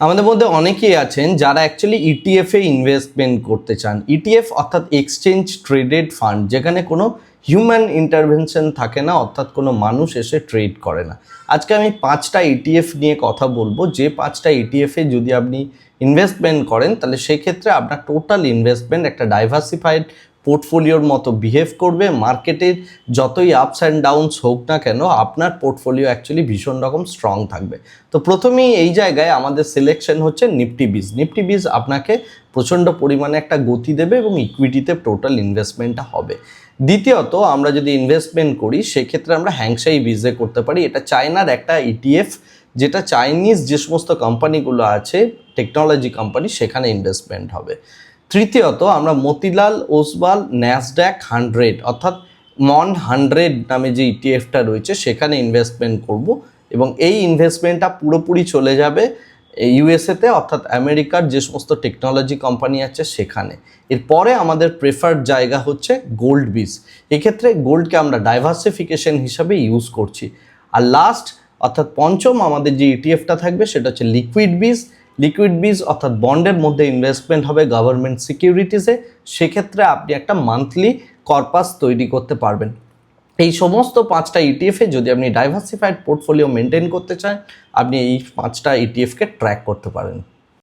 আমাদের মধ্যে অনেকেই আছেন যারা অ্যাকচুয়ালি ইটিএফে ইনভেস্টমেন্ট করতে চান। ইটিএফ অর্থাৎ এক্সচেঞ্জ ট্রেডেড ফান্ড, যেখানে কোনো হিউম্যান ইন্টারভেনশন থাকে না, অর্থাৎ কোনো মানুষ এসে ট্রেড করে না। আজকে আমি 5টা ইটিএফ নিয়ে কথা বলবো, যে 5টা ইটিএফে যদি আপনি ইনভেস্টমেন্ট করেন তাহলে সেক্ষেত্রে আপনার টোটাল ইনভেস্টমেন্ট একটা ডাইভার্সিফাইড পোর্টফোলিওর মতো বিহেভ করবে। মার্কেটের যতই আপস অ্যান্ড ডাউনস হোক না কেন, আপনার পোর্টফোলিও অ্যাকচুয়ালি ভীষণ রকম স্ট্রং থাকবে। তো প্রথমেই এই জায়গায় আমাদের সিলেকশন হচ্ছে নিফটি বিজ। নিফটি বিজ আপনাকে প্রচণ্ড পরিমাণে একটা গতি দেবে এবং ইকুইটিতে টোটাল ইনভেস্টমেন্টটা হবে। দ্বিতীয়ত, আমরা যদি ইনভেস্টমেন্ট করি সেক্ষেত্রে আমরা হ্যাংশাই বিজে করতে পারি। এটা চায়নার একটা ইটিএফ, যেটা চাইনিজ যে সমস্ত কোম্পানিগুলো আছে টেকনোলজি কোম্পানি, সেখানে ইনভেস্টমেন্ট হবে। তৃতীয়ত, আমরা মতিলাল ওসওয়াল ন্যাসড্যাক 100 অর্থাৎ মন 100 নামে যে ইটিএফটা রয়েছে সেখানে ইনভেস্টমেন্ট করব, এবং এই ইনভেস্টমেন্টটা পুরোপুরি চলে যাবে ইউএসএতে, অর্থাৎ আমেরিকার যে সমস্ত টেকনোলজি কোম্পানি আছে সেখানে। এরপরে আমাদের প্রেফার্ড জায়গা হচ্ছে গোল্ড বিজ। এক্ষেত্রে গোল্ডকে আমরা ডাইভার্সিফিকেশন হিসাবে ইউজ করছি। আর লাস্ট অর্থাৎ পঞ্চম আমাদের যে ইটিএফটা থাকবে সেটা হচ্ছে লিকুইড বিজ। লিকুইড বিজ অর্থাৎ বন্ডের মধ্যে ইনভেস্টমেন্ট হবে গভর্নমেন্ট সিকিউরিটিসে। সেক্ষেত্রে আপনি একটা মান্থলি কর্পাস তৈরি করতে পারবেন। এই সমস্ত 5টা ইটিএফে যদি আপনি ডাইভার্সিফাইড পোর্টফোলিও মেনটেন করতে চান, আপনি এই 5টা ইটিএফকে ট্র্যাক করতে পারেন।